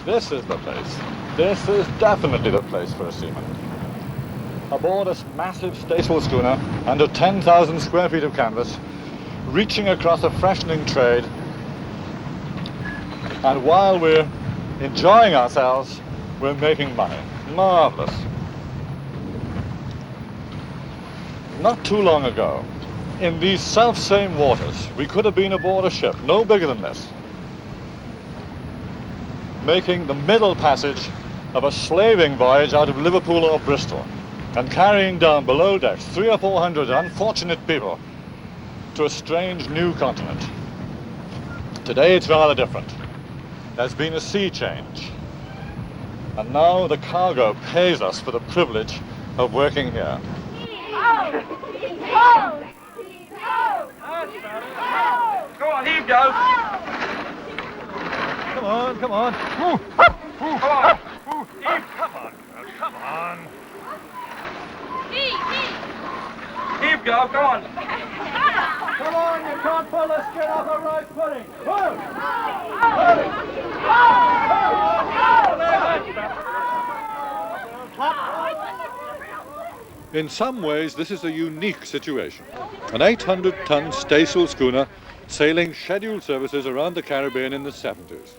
This is the place. This is definitely the place for a seaman. Aboard a massive stateful schooner under 10,000 square feet of canvas, reaching across a freshening trade, and while we're enjoying ourselves, we're making money. Marvelous. Not too long ago, in these self-same waters, we could have been aboard a ship no bigger than this, making the middle passage of a slaving voyage out of Liverpool or Bristol, and carrying down below decks 300 or 400 unfortunate people to a strange new continent. Today it's rather different. There's been a sea change, and now the cargo pays us for the privilege of working here. Go on, here you go. Come on, come on. Come on. Come on. Here you go, go on. Come on, you can't pull the skin off a rice pudding. In some ways, this is a unique situation. An 800-ton staysail schooner sailing scheduled services around the Caribbean in the 70s.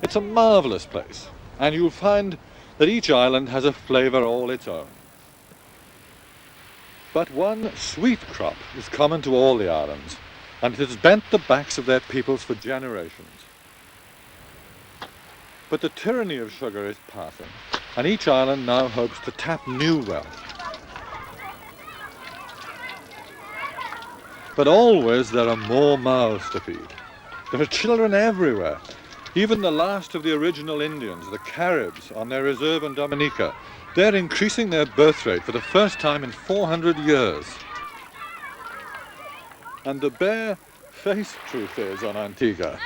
It's a marvelous place, and you'll find that each island has a flavor all its own. But one sweet crop is common to all the islands, and it has bent the backs of their peoples for generations. But the tyranny of sugar is passing, and each island now hopes to tap new wealth. But always there are more mouths to feed. There are children everywhere. Even the last of the original Indians, the Caribs, on their reserve in Dominica, they're increasing their birth rate for the first time in 400 years. And the bare-faced truth is on Antigua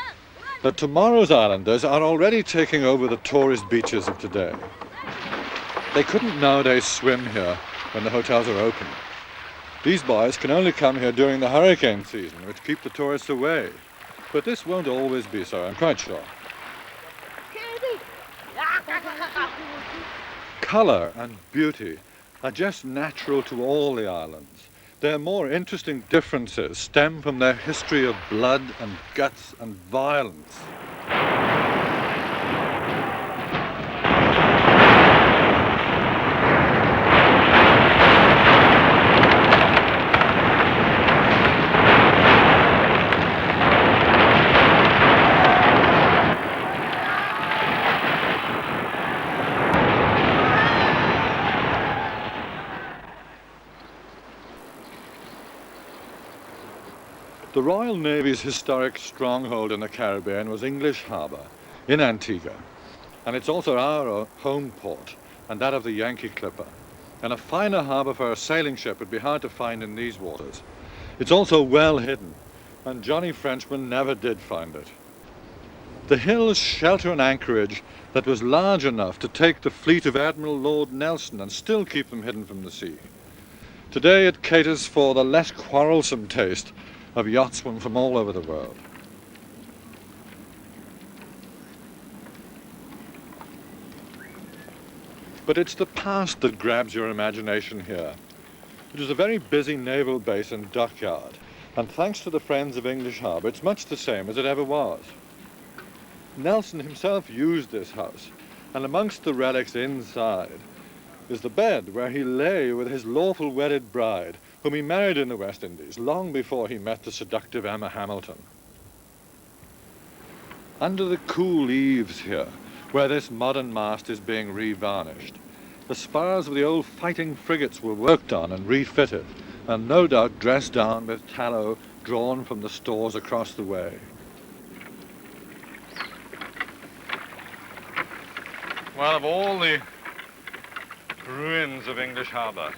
that tomorrow's islanders are already taking over the tourist beaches of today. They couldn't nowadays swim here when the hotels are open. These boys can only come here during the hurricane season, which keep the tourists away. But this won't always be so, I'm quite sure. Colour and beauty are just natural to all the islands. Their more interesting differences stem from their history of blood and guts and violence. The Royal Navy's historic stronghold in the Caribbean was English Harbour in Antigua, and it's also our home port and that of the Yankee Clipper. And a finer harbour for a sailing ship would be hard to find in these waters. It's also well hidden, and Johnny Frenchman never did find it. The hills shelter an anchorage that was large enough to take the fleet of Admiral Lord Nelson and still keep them hidden from the sea. Today it caters for the less quarrelsome taste of yachtsmen from all over the world. But it's the past that grabs your imagination here. It was a very busy naval base and dockyard, and thanks to the friends of English Harbour, it's much the same as it ever was. Nelson himself used this house, and amongst the relics inside is the bed where he lay with his lawful wedded bride, whom he married in the West Indies long before he met the seductive Emma Hamilton. Under the cool eaves here, where this modern mast is being re-varnished, the spars of the old fighting frigates were worked on and refitted, and no doubt dressed down with tallow drawn from the stores across the way. Well, of all the ruins of English Harbour,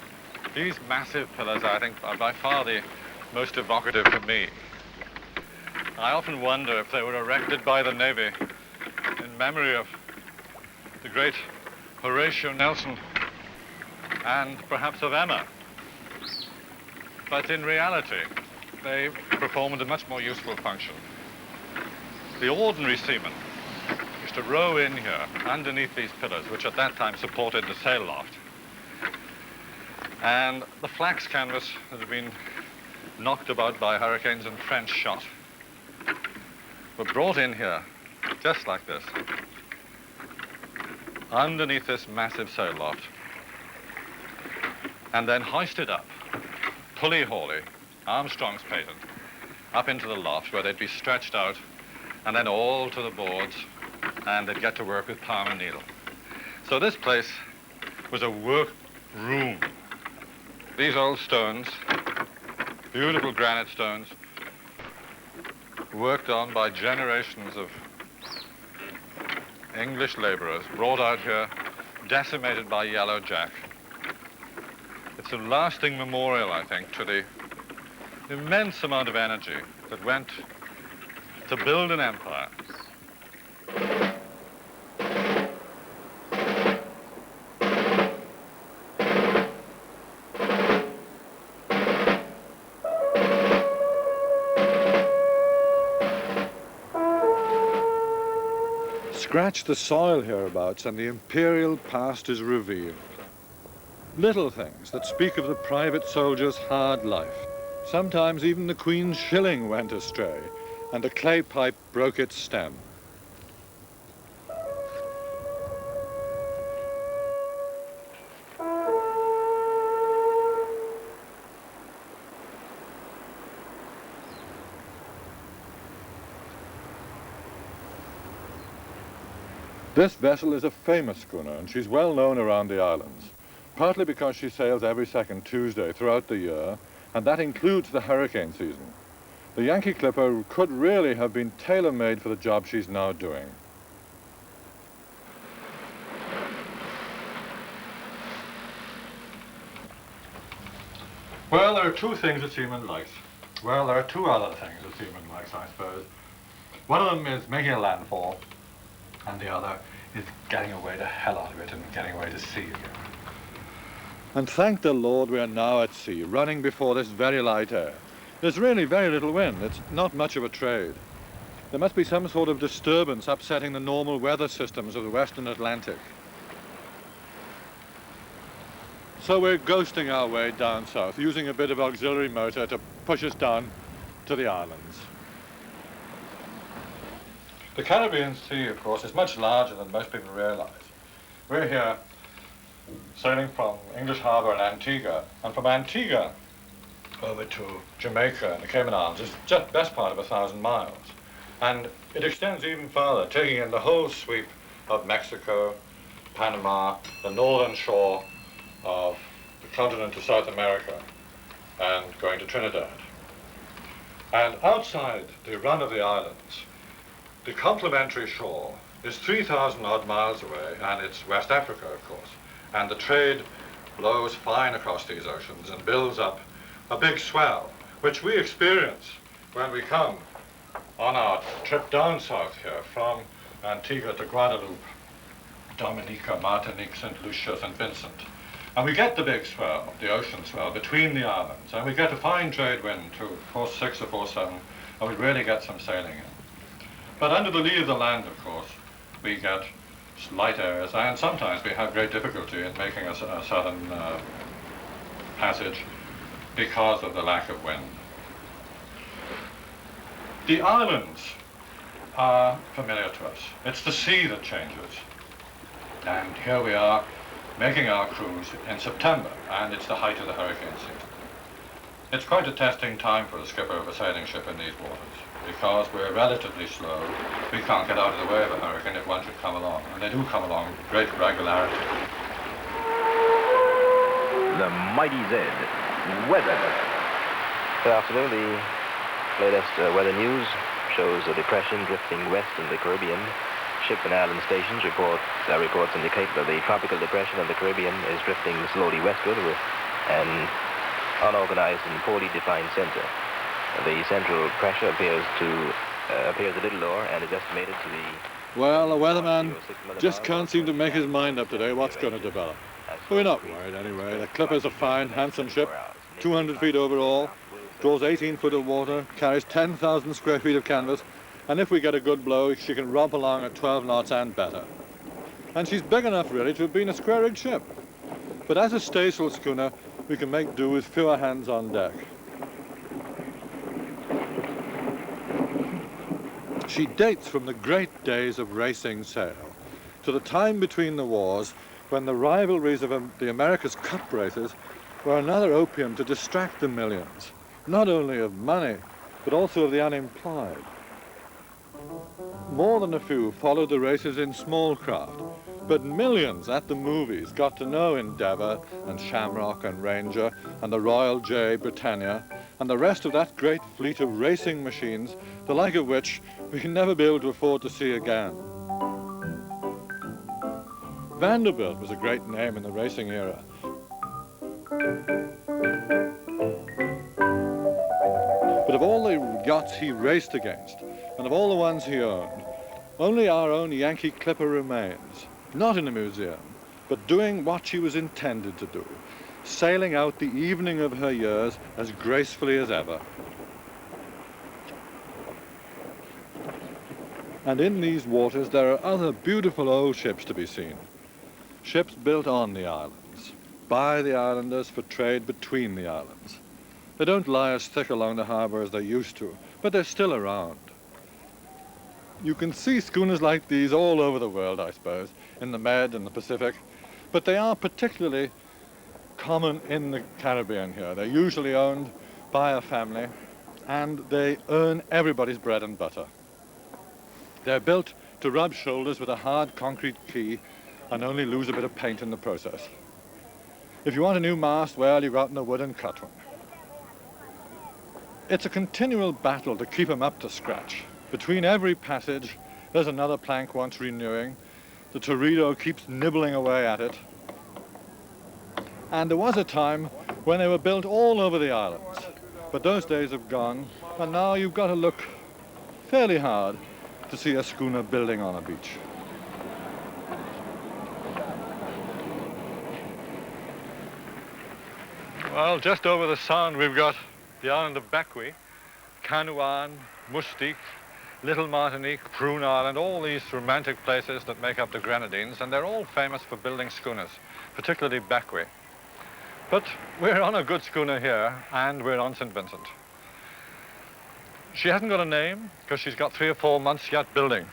these massive pillars, I think, are by far the most evocative to me. I often wonder if they were erected by the Navy in memory of the great Horatio Nelson and perhaps of Emma. But in reality, they performed a much more useful function. The ordinary seaman used to row in here underneath these pillars, which at that time supported the sail loft. And the flax canvas that had been knocked about by hurricanes and French shot were brought in here, just like this, underneath this massive sail loft, and then hoisted up, pulley-hauley, Armstrong's patent, up into the loft where they'd be stretched out, and then all to the boards, and they'd get to work with palm and needle. So this place was a work room. These old stones, beautiful granite stones, worked on by generations of English laborers, brought out here, decimated by yellow jack. It's a lasting memorial, I think, to the immense amount of energy that went to build an empire. Scratch the soil hereabouts and the imperial past is revealed. Little things that speak of the private soldier's hard life. Sometimes even the Queen's shilling went astray, and a clay pipe broke its stem. This vessel is a famous schooner, and she's well known around the islands, partly because she sails every second Tuesday throughout the year, and that includes the hurricane season. The Yankee Clipper could really have been tailor-made for the job she's now doing. Well, there are two things a seaman likes. Well, there are two other things a seaman likes, I suppose. One of them is making a landfall, and the other is getting away the hell out of it and getting away to sea again. And thank the Lord we are now at sea, running before this very light air. There's really very little wind. It's not much of a trade. There must be some sort of disturbance upsetting the normal weather systems of the Western Atlantic. So we're ghosting our way down south, using a bit of auxiliary motor to push us down to the islands. The Caribbean Sea, of course, is much larger than most people realize. We're here sailing from English Harbor in Antigua, and from Antigua over to Jamaica and the Cayman Islands is just best part of 1,000 miles. And it extends even further, taking in the whole sweep of Mexico, Panama, the northern shore of the continent of South America, and going to Trinidad. And outside the run of the islands, the complementary shore is 3,000 odd miles away, and it's West Africa, of course. And the trade blows fine across these oceans and builds up a big swell, which we experience when we come on our trip down south here from Antigua to Guadeloupe, Dominica, Martinique, St. Lucia, St. Vincent. And we get the big swell, the ocean swell, between the islands, and we get a fine trade wind too, force 6 or force 7, and we really get some sailing in. But under the lee of the land, of course, we get light airs, and sometimes we have great difficulty in making a southern passage because of the lack of wind. The islands are familiar to us. It's the sea that changes. And here we are making our cruise in September, and it's the height of the hurricane season. It's quite a testing time for a skipper of a sailing ship in these waters, because we're relatively slow. We can't get out of the way of a hurricane if one should come along, and they do come along with great regularity. The Mighty Z weather. Good afternoon. The latest weather news shows a depression drifting west in the Caribbean. Ship and island stations reports indicate that the tropical depression of the Caribbean is drifting slowly westward with an unorganized and poorly defined center. The central pressure appears a little lower and is estimated to be... Well, the weatherman just can't seem to make his mind up today what's going to develop. But we're not worried anyway. The Clipper's a fine, handsome ship, 200 feet overall, draws 18 foot of water, carries 10,000 square feet of canvas, And if we get a good blow, she can romp along at 12 knots and better. And she's big enough, really, to have been a square-rigged ship. But as a staysail schooner, we can make do with fewer hands on deck. She dates from the great days of racing sail to the time between the wars when the rivalries of the America's cup races were another opium to distract the millions, not only of money, but also of the unemployed. More than a few followed the races in small craft, but millions at the movies got to know Endeavour and Shamrock and Ranger and the Royal J. Britannia and the rest of that great fleet of racing machines, the like of which we can never be able to afford to see again. Vanderbilt was a great name in the racing era. But of all the yachts he raced against, and of all the ones he owned, only our own Yankee Clipper remains, not in a museum, but doing what she was intended to do, sailing out the evening of her years as gracefully as ever. And in these waters there are other beautiful old ships to be seen. Ships built on the islands, by the islanders for trade between the islands. They don't lie as thick along the harbour as they used to, but they're still around. You can see schooners like these all over the world, I suppose, in the Med and the Pacific, but they are particularly common in the Caribbean here. They're usually owned by a family, and they earn everybody's bread and butter. They're built to rub shoulders with a hard concrete quay and only lose a bit of paint in the process. If you want a new mast, well, you go out in the wood and cut one. It's a continual battle to keep them up to scratch. Between every passage, there's another plank wants renewing. The Torpedo keeps nibbling away at it. And there was a time when they were built all over the islands. But those days have gone, and now you've got to look fairly hard to see a schooner building on a beach. Well, just over the Sound, we've got the island of Bequia, Canouan, Mustique, Little Martinique, Prune Island, all these romantic places that make up the Grenadines, and they're all famous for building schooners, particularly Bequia. But we're on a good schooner here, and we're on St. Vincent. She hasn't got a name, because she's got 3 or 4 months yet building.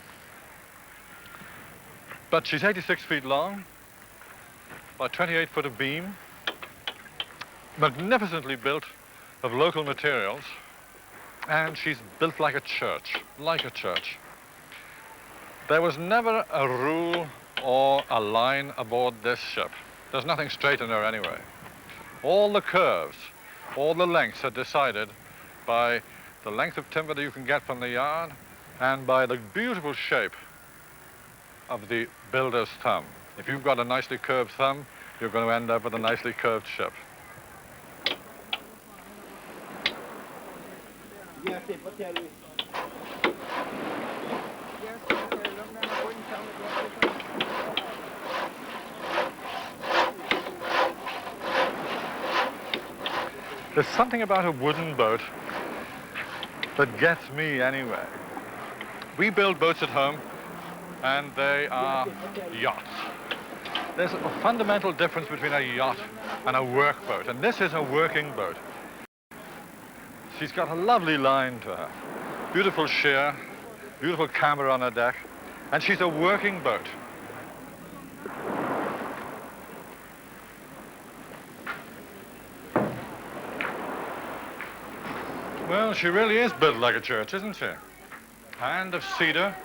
But she's 86 feet long, by 28 foot of beam, magnificently built of local materials, and she's built like a church, like a church. There was never a rule or a line aboard this ship. There's nothing straight in her anyway. All the curves, all the lengths are decided by the length of timber that you can get from the yard and by the beautiful shape of the builder's thumb. If you've got a nicely curved thumb, you're going to end up with a nicely curved ship. There's something about a wooden boat that gets me anyway. We build boats at home, and they are yachts. There's a fundamental difference between a yacht and a workboat, and this is a working boat. She's got a lovely line to her, beautiful sheer, beautiful camber on her deck, and she's a working boat. Well, she really is built like a church, isn't she? And of cedar,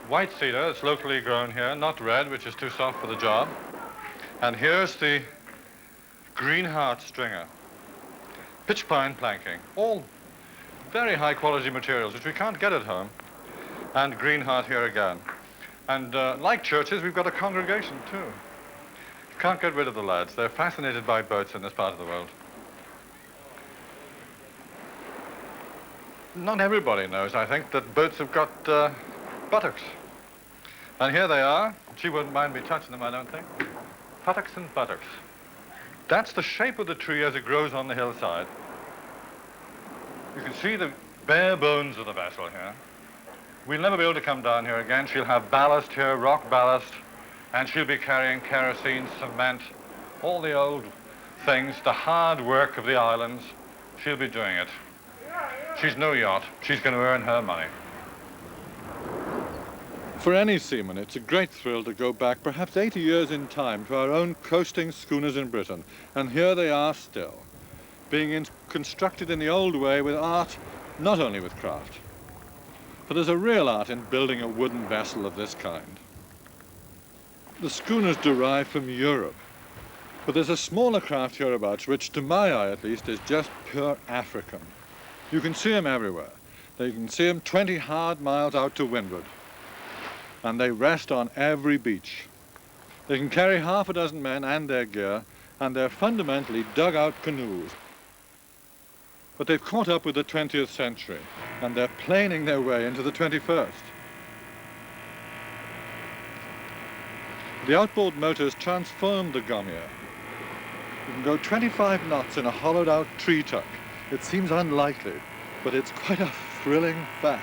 white cedar, it's locally grown here, not red, which is too soft for the job. And here's the green heart stringer, pitch pine planking, all very high quality materials, which we can't get at home. And green heart here again. And like churches, we've got a congregation too. You can't get rid of the lads. They're fascinated by boats in this part of the world. Not everybody knows, I think, that boats have got buttocks. And here they are. She wouldn't mind me touching them, I don't think. Buttocks and buttocks. That's the shape of the tree as it grows on the hillside. You can see the bare bones of the vessel here. We'll never be able to come down here again. She'll have ballast here, rock ballast, and she'll be carrying kerosene, cement, all the old things, the hard work of the islands. She'll be doing it. She's no yacht. She's going to earn her money. For any seaman, it's a great thrill to go back perhaps 80 years in time to our own coasting schooners in Britain, and here they are still, being constructed in the old way with art, not only with craft. For there's a real art in building a wooden vessel of this kind. The schooners derive from Europe, but there's a smaller craft hereabouts which, to my eye at least, is just pure African. You can see them everywhere. You can see them 20 hard miles out to windward, and they rest on every beach. They can carry half a dozen men and their gear, and they're fundamentally dug-out canoes. But they've caught up with the 20th century, and they're planing their way into the 21st. The outboard motors transformed the Gomia. You can go 25 knots in a hollowed-out tree tuck. It seems unlikely, but it's quite a thrilling fact.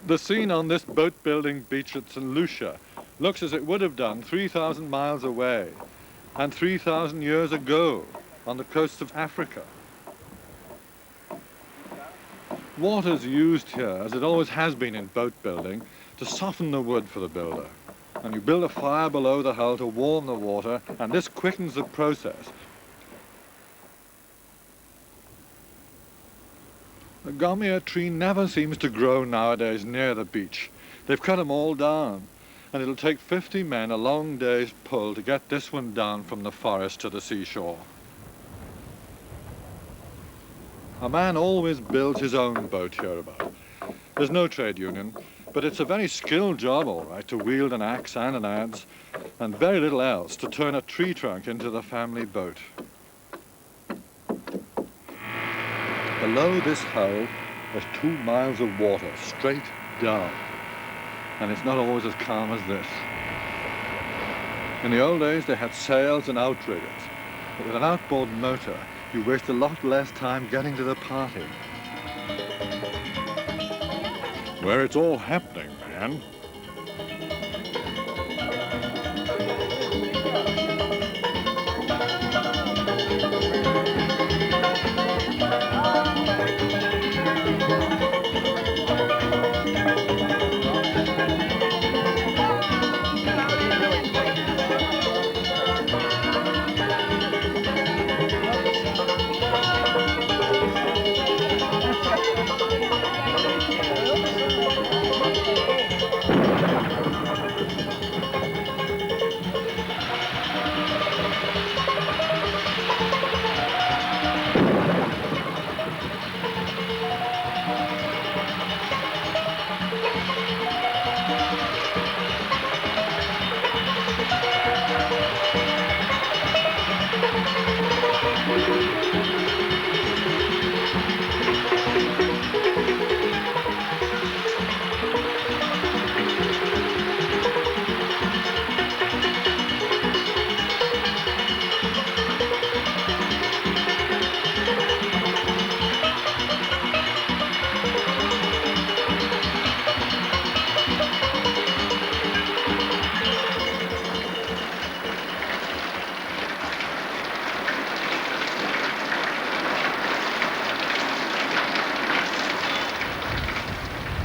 The scene on this boat-building beach at St. Lucia looks as it would have done 3,000 miles away and 3,000 years ago on the coasts of Africa. Water's used here, as it always has been in boat building, to soften the wood for the builder. And you build a fire below the hull to warm the water, and this quickens the process. The Gomia tree never seems to grow nowadays near the beach. They've cut them all down, and it'll take 50 men a long day's pull to get this one down from the forest to the seashore. A man always builds his own boat hereabout. There's no trade union, but it's a very skilled job, all right, to wield an axe and an adze, and very little else to turn a tree trunk into the family boat. Below this hull, there's 2 miles of water, straight down, and it's not always as calm as this. In the old days, they had sails and outriggers, but with an outboard motor, you waste a lot less time getting to the party. Where it's all happening, man.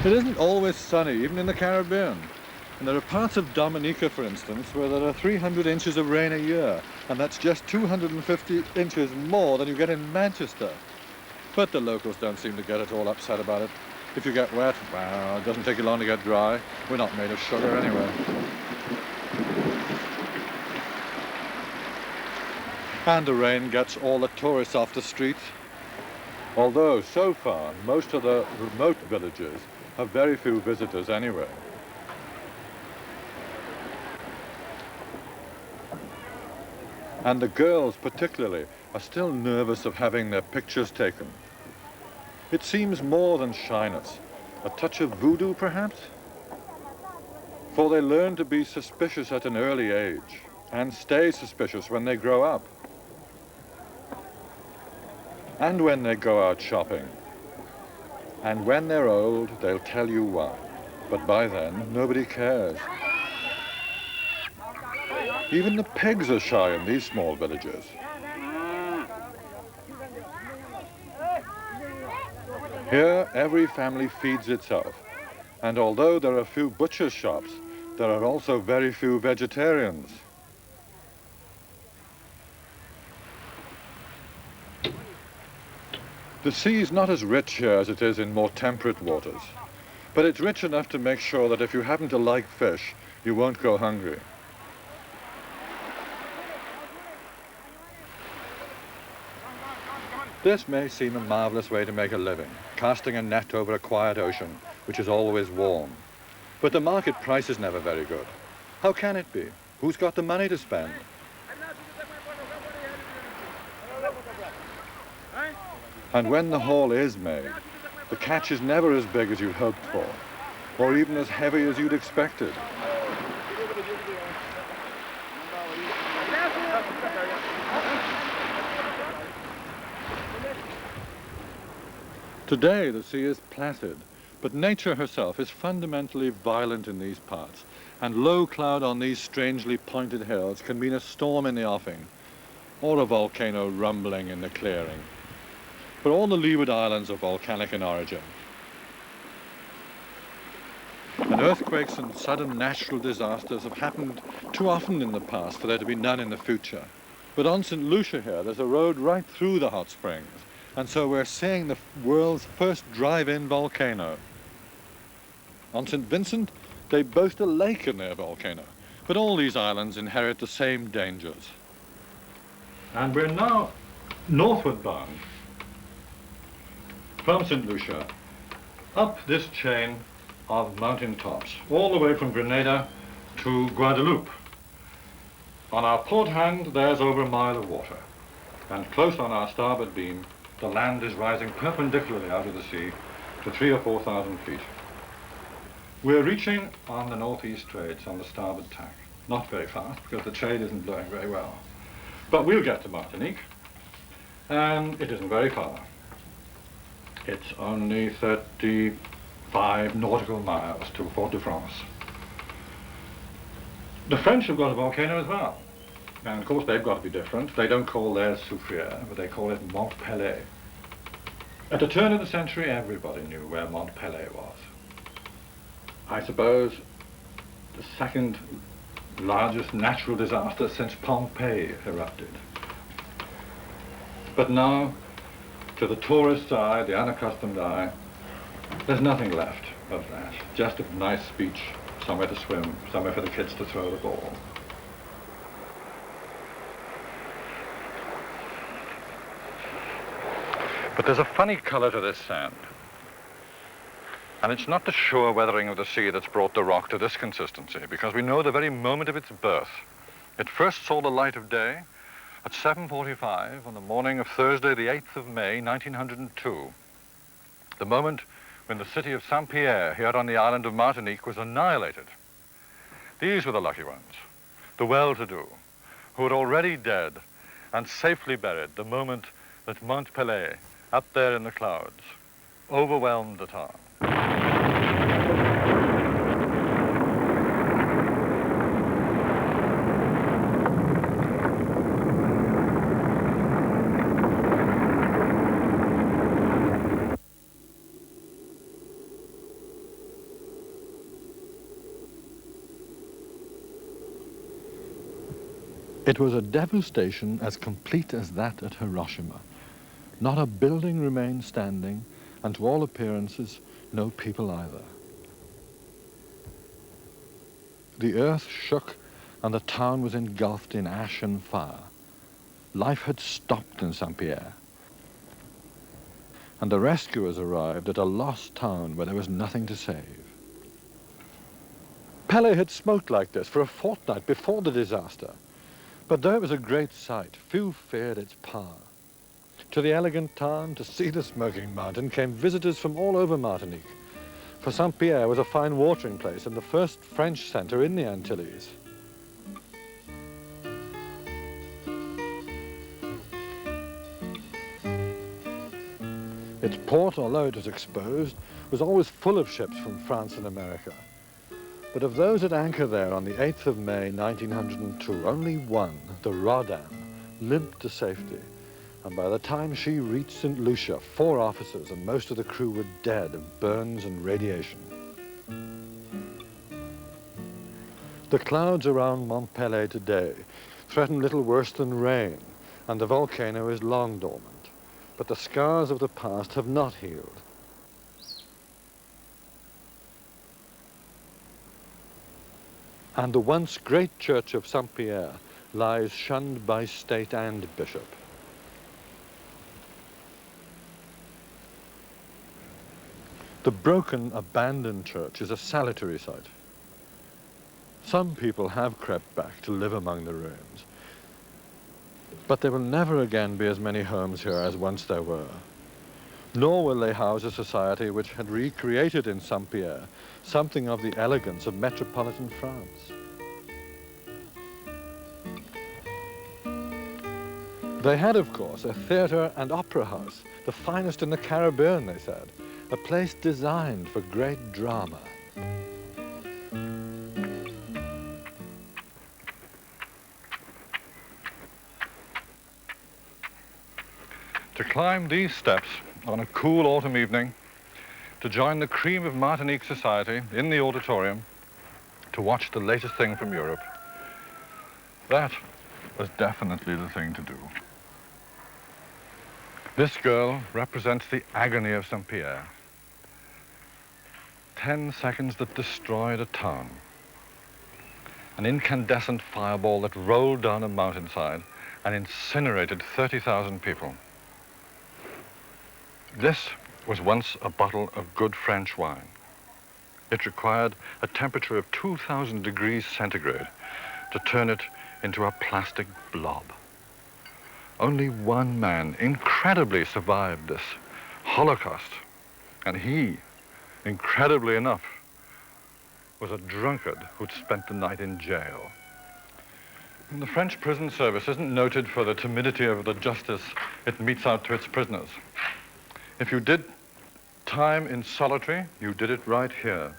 It isn't always sunny, even in the Caribbean. And there are parts of Dominica, for instance, where there are 300 inches of rain a year, and that's just 250 inches more than you get in Manchester. But the locals don't seem to get at all upset about it. If you get wet, well, it doesn't take you long to get dry. We're not made of sugar anyway. And the rain gets all the tourists off the streets. Although, so far, most of the remote villages have very few visitors anyway. And the girls, particularly, are still nervous of having their pictures taken. It seems more than shyness, a touch of voodoo, perhaps? For they learn to be suspicious at an early age, and stay suspicious when they grow up. and when they go out shopping. And when they're old, they'll tell you why. But by then, nobody cares. Even the pigs are shy in these small villages. Here, every family feeds itself. And although there are few butcher's shops, there are also very few vegetarians. The sea is not as rich here as it is in more temperate waters, but it's rich enough to make sure that if you happen to like fish, you won't go hungry. This may seem a marvelous way to make a living, casting a net over a quiet ocean, which is always warm. But the market price is never very good. How can it be? Who's got the money to spend? And when the haul is made, the catch is never as big as you'd hoped for, or even as heavy as you'd expected. Today the sea is placid, but nature herself is fundamentally violent in these parts, and low cloud on these strangely pointed hills can mean a storm in the offing, or a volcano rumbling in the clearing. But all the Leeward Islands are volcanic in origin. And earthquakes and sudden natural disasters have happened too often in the past for there to be none in the future. But on St. Lucia here, there's a road right through the hot springs, and so we're seeing the world's first drive-in volcano. On St. Vincent, they boast a lake in their volcano, but all these islands inherit the same dangers. And we're now northward bound from St. Lucia up this chain of mountain tops, all the way from Grenada to Guadeloupe. On our port hand, there's over a mile of water, and close on our starboard beam, the land is rising perpendicularly out of the sea to 3,000 or 4,000 feet. We're reaching on the northeast trades on the starboard tack. Not very fast, because the trade isn't blowing very well. But we'll get to Martinique, and it isn't very far. It's only 35 nautical miles to Fort-de-France. The French have got a volcano as well. And of course they've got to be different. They don't call theirs Soufriere, but they call it Mont Pelée. At the turn of the century, everybody knew where Mont Pelée was. I suppose the second largest natural disaster since Pompeii erupted. But now, to the tourist's eye, the unaccustomed eye, there's nothing left of that. Just a nice beach, somewhere to swim, somewhere for the kids to throw the ball. But there's a funny color to this sand. And it's not the sure weathering of the sea that's brought the rock to this consistency, because we know the very moment of its birth. It first saw the light of day at 7:45 on the morning of Thursday, the 8th of May, 1902. The moment when the city of Saint-Pierre, here on the island of Martinique, was annihilated. These were the lucky ones, the well-to-do, who were already dead and safely buried the moment that Mont Pelée, up there in the clouds, overwhelmed the town. It was a devastation as complete as that at Hiroshima. Not a building remained standing, and to all appearances, no people either. The earth shook, and the town was engulfed in ash and fire. Life had stopped in Saint-Pierre, and the rescuers arrived at a lost town where there was nothing to save. Pelée had smoked like this for a fortnight before the disaster, but though it was a great sight, few feared its power. To the elegant town, to see the smoking mountain, came visitors from all over Martinique, for Saint-Pierre was a fine watering place and the first French centre in the Antilles. Its port, although it was exposed, was always full of ships from France and America. But of those at anchor there on the 8th of May 1902, only one, the Rodan, limped to safety. And by the time she reached St. Lucia, 4 officers and most of the crew were dead of burns and radiation. The clouds around Montpellier today threaten little worse than rain, and the volcano is long dormant. But the scars of the past have not healed. And the once great church of Saint-Pierre lies shunned by state and bishop. The broken, abandoned church is a salutary sight. Some people have crept back to live among the ruins, but there will never again be as many homes here as once there were. Nor will they house a society which had recreated in Saint-Pierre something of the elegance of metropolitan France. They had, of course, a theatre and opera house, the finest in the Caribbean, they said, a place designed for great drama. To climb these steps on a cool autumn evening, to join the cream of Martinique society in the auditorium, to watch the latest thing from Europe, that was definitely the thing to do. This girl represents the agony of Saint-Pierre. 10 seconds that destroyed a town. An incandescent fireball that rolled down a mountainside and incinerated 30,000 people. This was once a bottle of good French wine. It required a temperature of 2,000 degrees centigrade to turn it into a plastic blob. Only one man incredibly survived this Holocaust, and he, incredibly enough, was a drunkard who'd spent the night in jail. And the French prison service isn't noted for the timidity of the justice it metes out to its prisoners. If you did time in solitary, you did it right here.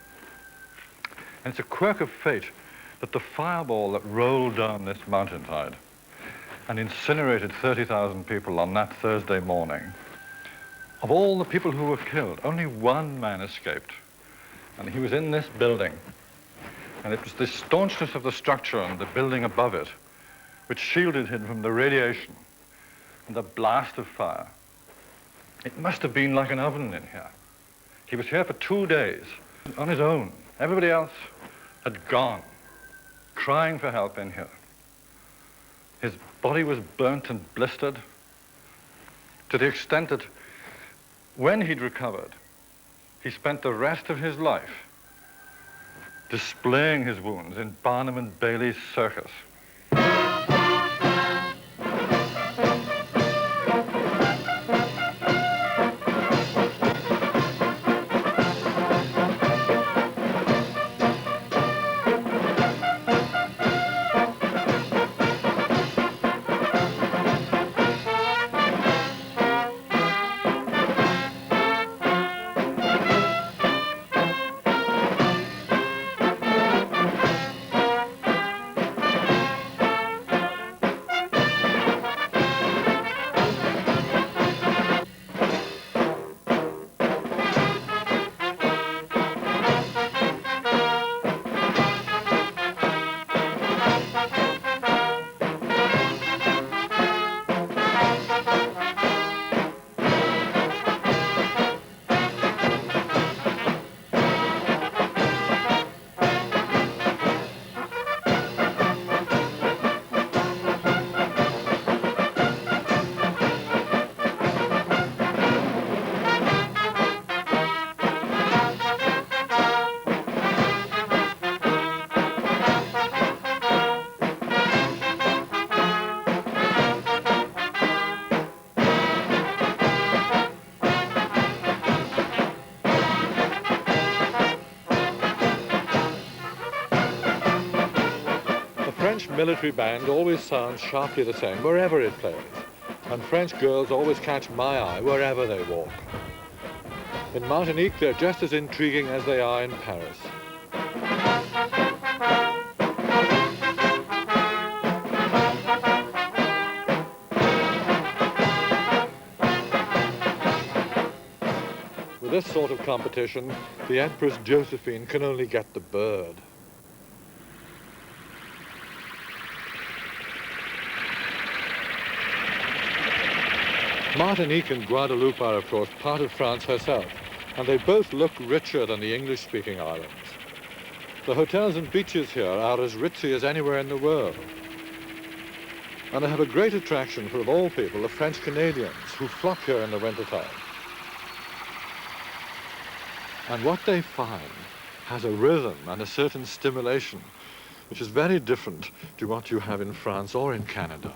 And it's a quirk of fate that the fireball that rolled down this mountainside and incinerated 30,000 people on that Thursday morning, of all the people who were killed, only one man escaped. And he was in this building. And it was the staunchness of the structure and the building above it which shielded him from the radiation and the blast of fire. It must have been like an oven in here. He was here for 2 days on his own. Everybody else had gone, crying for help in here. His body was burnt and blistered to the extent that when he'd recovered, he spent the rest of his life displaying his wounds in Barnum and Bailey's circus. The French military band always sounds sharply the same wherever it plays. and French girls always catch my eye wherever they walk. In Martinique, they're just as intriguing as they are in Paris. With this sort of competition, the Empress Josephine can only get the bird. Martinique and Guadeloupe are, of course, part of France herself, and they both look richer than the English-speaking islands. The hotels and beaches here are as ritzy as anywhere in the world. And they have a great attraction for, of all people, the French Canadians who flock here in the wintertime. And what they find has a rhythm and a certain stimulation, which is very different to what you have in France or in Canada.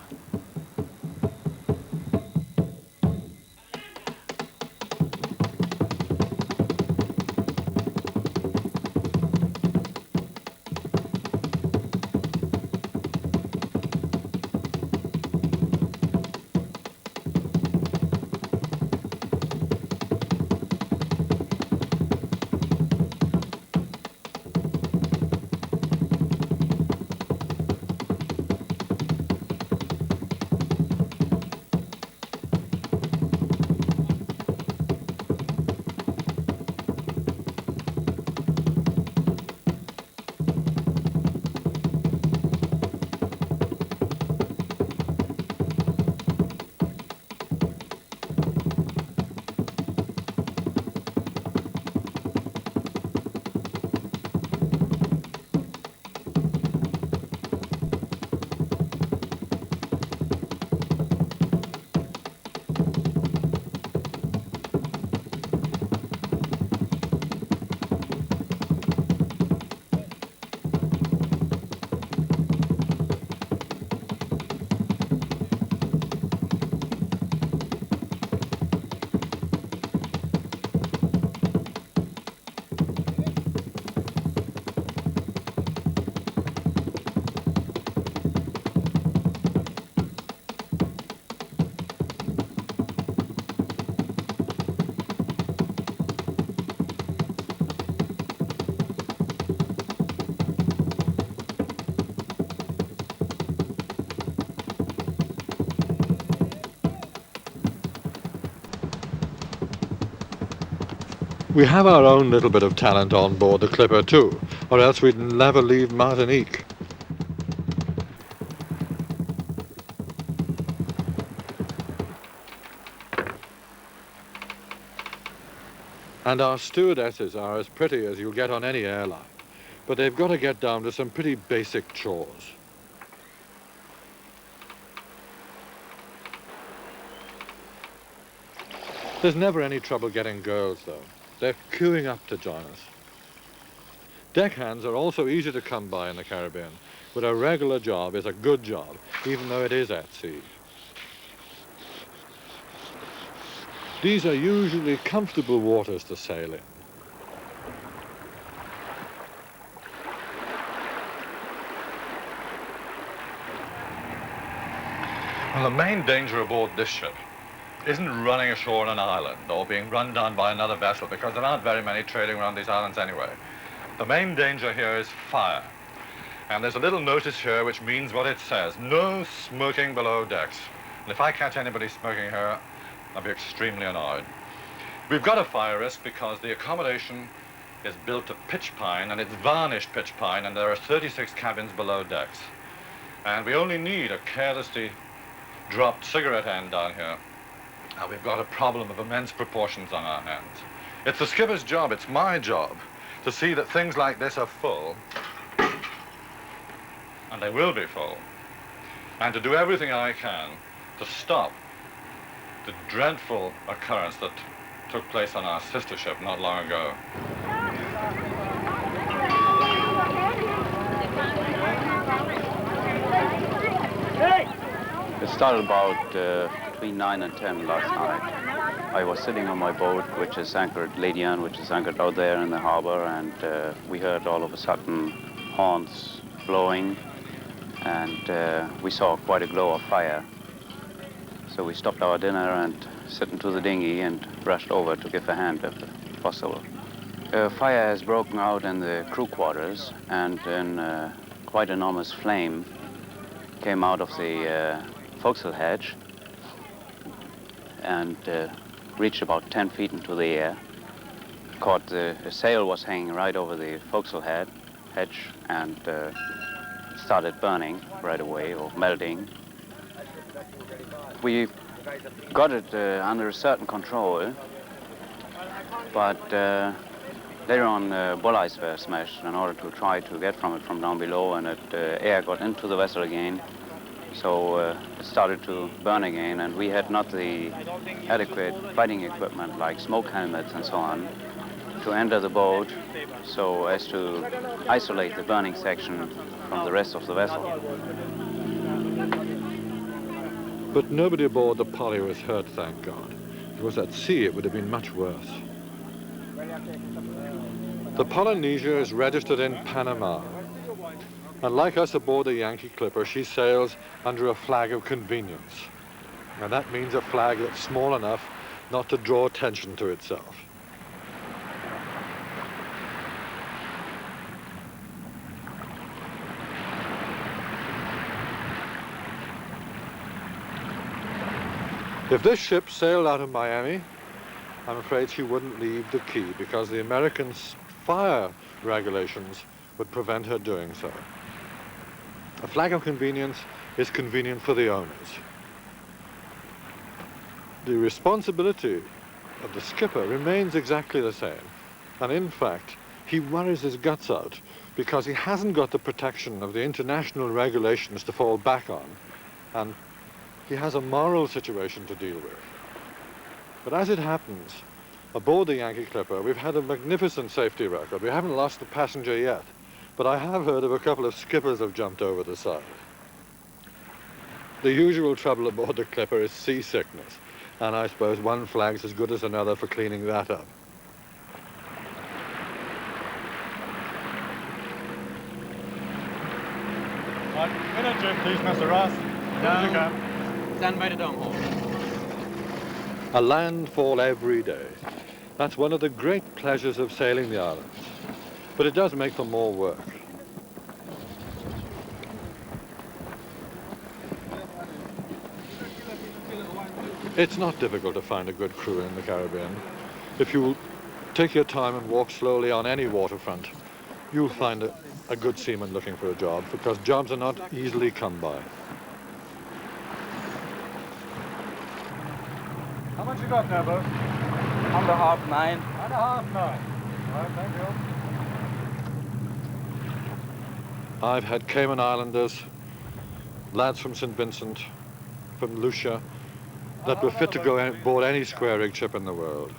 We have our own little bit of talent on board the Clipper too, or else we'd never leave Martinique. And our stewardesses are as pretty as you'll get on any airline, but they've got to get down to some pretty basic chores. There's never any trouble getting girls, though. They're queuing up to join us. Deckhands are also easy to come by in the Caribbean, but a regular job is a good job, even though it is at sea. These are usually comfortable waters to sail in. Well, the main danger aboard this ship isn't running ashore on an island or being run down by another vessel, because there aren't very many trading around these islands anyway. The main danger here is fire. And there's a little notice here which means what it says: no smoking below decks. And if I catch anybody smoking here, I'll be extremely annoyed. We've got a fire risk because the accommodation is built of pitch pine, and it's varnished pitch pine, and there are 36 cabins below decks. And we only need a carelessly dropped cigarette end down here. Now we've got a problem of immense proportions on our hands. It's the skipper's job, it's my job, to see that things like this are full, and they will be full, and to do everything I can to stop the dreadful occurrence that took place on our sister ship not long ago. It started about between 9 and 10 last night. I was sitting on my boat, which is anchored, Lady Anne, which is anchored out there in the harbor, and we heard all of a sudden horns blowing, and we saw quite a glow of fire. So we stopped our dinner and sat into the dinghy and rushed over to give a hand if possible. A fire has broken out in the crew quarters, and a quite enormous flame came out of the forecastle hatch and reached about 10 feet into the air. Caught the sail was hanging right over the forecastle hatch and started burning right away, or melting. We got it under a certain control, but later on bullies were smashed in order to try to get from it from down below, and air got into the vessel again. So it started to burn again, and we had not the adequate fighting equipment like smoke helmets and so on to enter the boat so as to isolate the burning section from the rest of the vessel. But nobody aboard the Polly was hurt, thank God. If it was at sea, it would have been much worse. The Polynesia is registered in Panama. And like us aboard the Yankee Clipper, she sails under a flag of convenience. And that means a flag that's small enough not to draw attention to itself. If this ship sailed out of Miami, I'm afraid she wouldn't leave the quay because the American fire regulations would prevent her doing so. A flag of convenience is convenient for the owners. The responsibility of the skipper remains exactly the same. And in fact, he worries his guts out because he hasn't got the protection of the international regulations to fall back on. And he has a moral situation to deal with. But as it happens, aboard the Yankee Clipper, we've had a magnificent safety record. We haven't lost a passenger yet, but I have heard of a couple of skippers have jumped over the side. The usual trouble aboard the Clipper is seasickness, and I suppose one flag's as good as another for cleaning that up. Minute, please, Mr. Ross. Down. Stand by the dome hole. A landfall every day. That's one of the great pleasures of sailing the islands. But it does make for more work. It's not difficult to find a good crew in the Caribbean. If you take your time and walk slowly on any waterfront, you'll find a good seaman looking for a job, because jobs are not easily come by. How much you got there, Bert? Under half 9. Under half 9. All right, thank you. I've had Cayman Islanders, lads from St. Vincent, from Lucia, that were fit to go aboard any square-rigged ship in the world.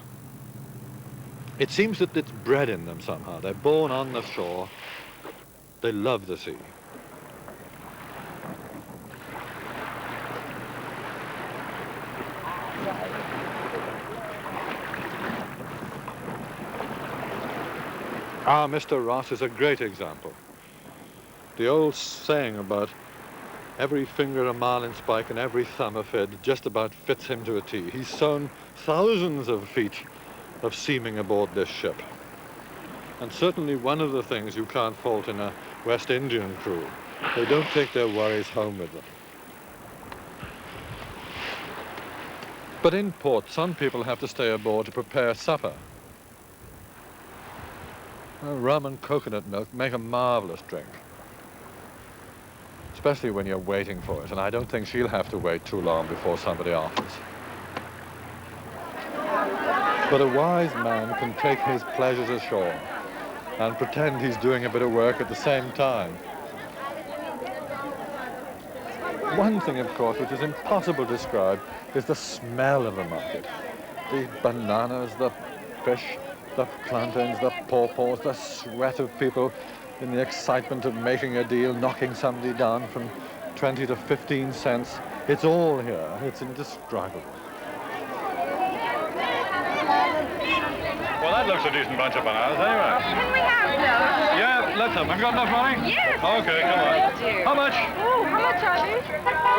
It seems that it's bred in them somehow. They're born on the shore. They love the sea. Mr. Ross is a great example. The old saying about every finger a marlinspike and every thumb a fid just about fits him to a T. He's sown thousands of feet of seaming aboard this ship. And certainly one of the things you can't fault in a West Indian crew, they don't take their worries home with them. But in port, some people have to stay aboard to prepare supper. Rum and coconut milk make a marvelous drink, especially when you're waiting for it, and I don't think she'll have to wait too long before somebody offers. But a wise man can take his pleasures ashore and pretend he's doing a bit of work at the same time. One thing, of course, which is impossible to describe is the smell of the market. The bananas, the fish, the plantains, the pawpaws, the sweat of people in the excitement of making a deal, knocking somebody down from 20 to 15 cents. It's all here. It's indescribable. Well, that looks a decent bunch of bananas anyway. Can we have those? Yeah, let's have them. You got enough money? Yes. Okay, come on. Thank you. How much? Oh, how much are these?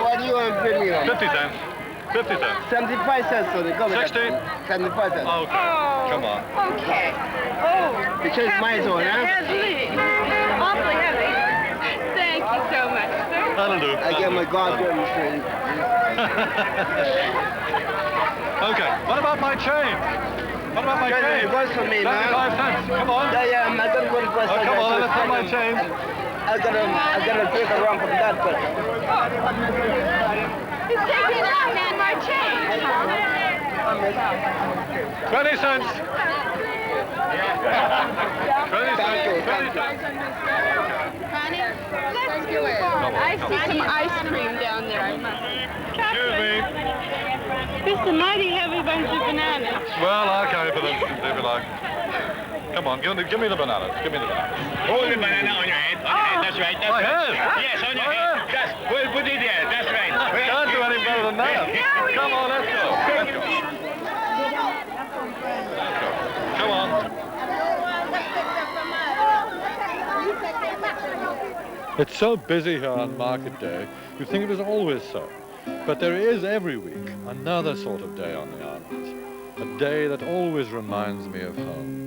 What do you want to bid me on? 50 cents. 50 cents. 75 cents, so they come 60? 75 cents. Okay. Come on. Okay. Oh. Because it's my zone, huh? Heavy. Awfully heavy. Thank you so much, sir. That'll do. I get my godparents straight. Okay. What about my change? What about my change? It was for me, man. 75 cents. Come on. Yeah, I'm not gonna go to the Oh, come on, let's have my change. I gotta take a run from that, but He's taking out and my change. 20 cents. 20 Thank you, cents. 20 thank you. cents. Honey, let's do it. I see some ice cream down there. I must. Excuse me. It's a mighty heavy bunch of bananas. Well, I'll carry for them if you like. Come on, give me the bananas. Give me the bananas. Hold the banana on your head. On your head. That's right. That's My right. head? Yes, on your head. Just put it there. That's right. Can't do any better than that. Come on, let's go. Let's go. Come on. It's so busy here on market day, you'd think it was always so. But there is every week another sort of day on the islands. A day that always reminds me of home.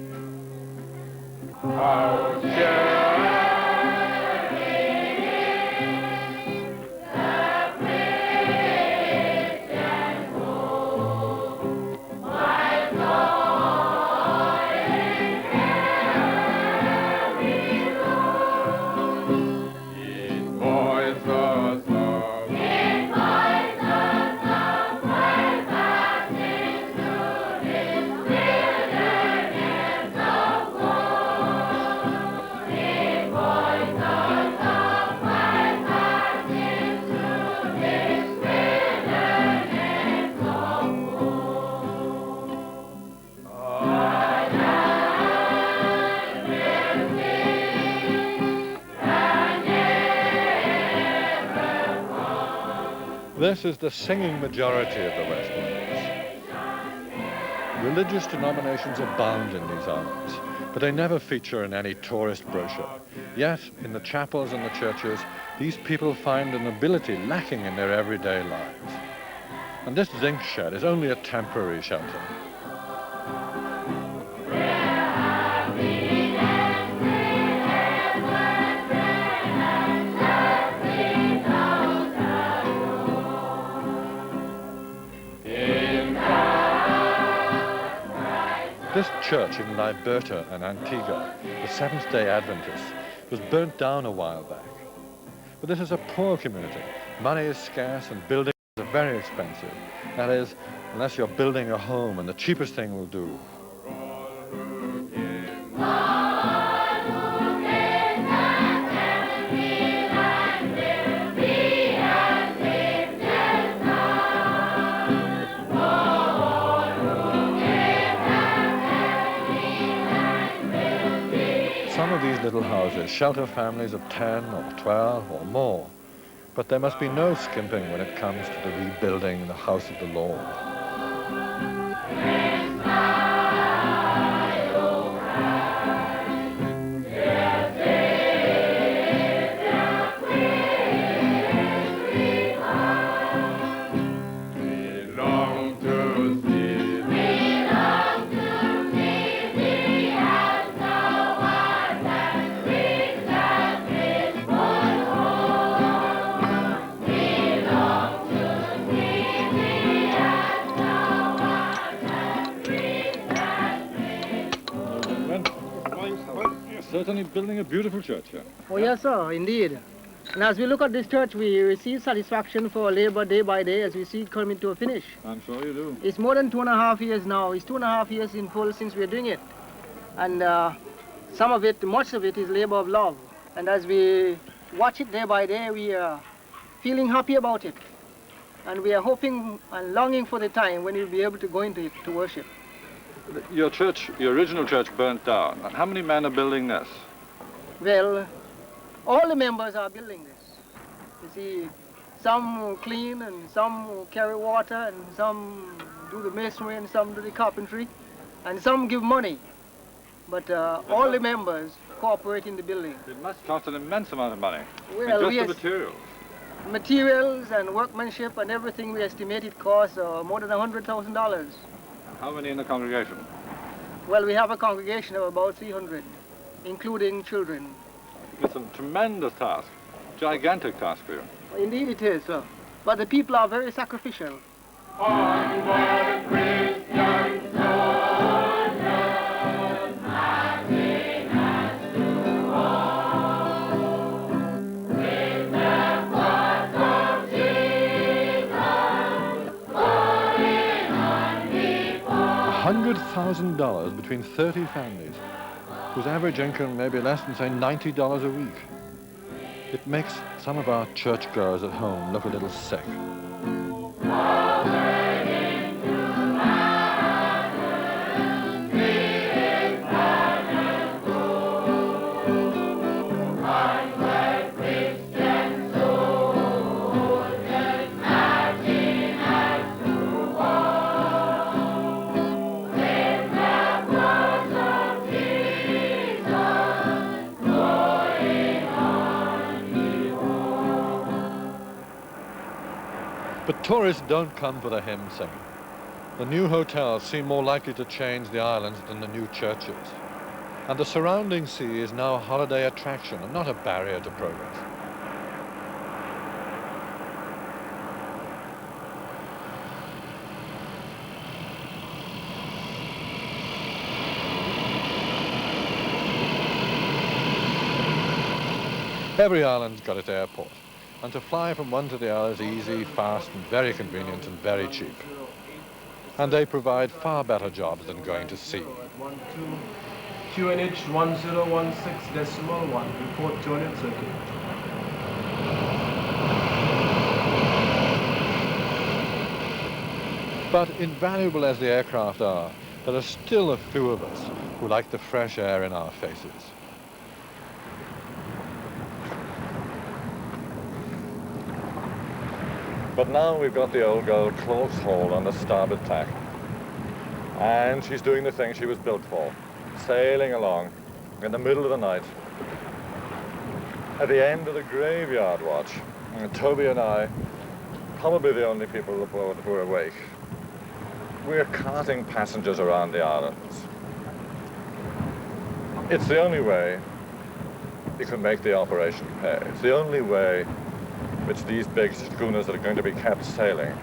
This is the singing majority of the West Indies. Religious denominations abound in these islands, but they never feature in any tourist brochure. Yet, in the chapels and the churches, these people find an ability lacking in their everyday lives. And this zinc shed is only a temporary shelter. This church in Liberta and Antigua, the Seventh-day Adventists, was burnt down a while back. But this is a poor community. Money is scarce and buildings are very expensive. That is, unless you're building a home and the cheapest thing will do. Some of these little houses shelter families of 10 or 12 or more, but there must be no skimping when it comes to the rebuilding the house of the Lord. Certainly building a beautiful church here. Oh, yes, sir, indeed. And as we look at this church, we receive satisfaction for our labor day by day as we see it coming to a finish. I'm sure you do. It's more than 2.5 years now. It's 2.5 years in full since we're doing it. And some of it, much of it, is labor of love. And as we watch it day by day, we are feeling happy about it. And we are hoping and longing for the time when we'll be able to go into it to worship. Your church, your original church burnt down. How many men are building this? Well, all the members are building this. You see, some clean and some carry water and some do the masonry and some do the carpentry and some give money. But all the members cooperate in the building. It must cost an immense amount of money. Well, just yes. the materials. Materials and workmanship and everything we estimated cost more than $100,000. How many in the congregation? Well, we have a congregation of about 300, including children. It's a tremendous task, gigantic task for you. Indeed it is, sir. But the people are very sacrificial. Onward, Christian soldiers, marching as to war, with the cross of Jesus falling on before. $100,000 between 30 families, whose average income may be less than, say, $90 a week. It makes some of our churchgoers at home look a little sick. But tourists don't come for the hymn singing. The new hotels seem more likely to change the islands than the new churches. And the surrounding sea is now a holiday attraction and not a barrier to progress. Every island's got its airport. And to fly from one to the other is easy, fast, and very convenient and very cheap. And they provide far better jobs than going to sea. QNH 1016.1, report joining circuit. But invaluable as the aircraft are, there are still a few of us who like the fresh air in our faces. But now we've got the old girl close hold on the starboard tack. And she's doing the thing she was built for, sailing along in the middle of the night. At the end of the graveyard watch, and Toby and I, probably the only people aboard who are awake, we're carting passengers around the islands. It's the only way you can make the operation pay. It's the only way which these big schooners are going to be kept sailing.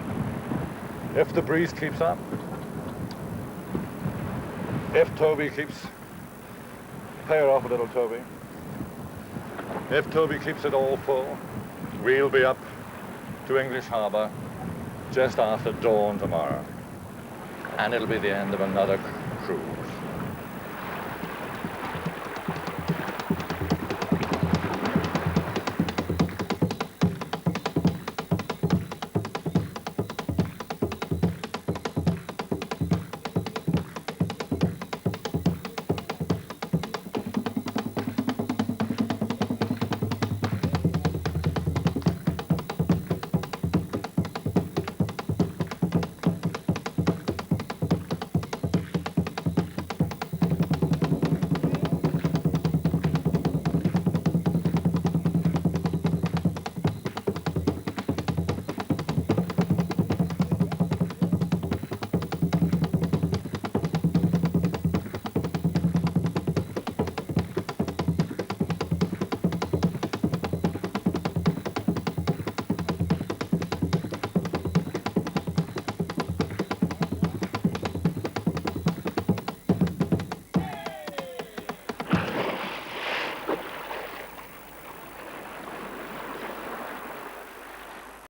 If the breeze keeps up, if Toby keeps, pay her off a little, Toby. If Toby keeps it all full, we'll be up to English Harbour just after dawn tomorrow. And it'll be the end of another cruise.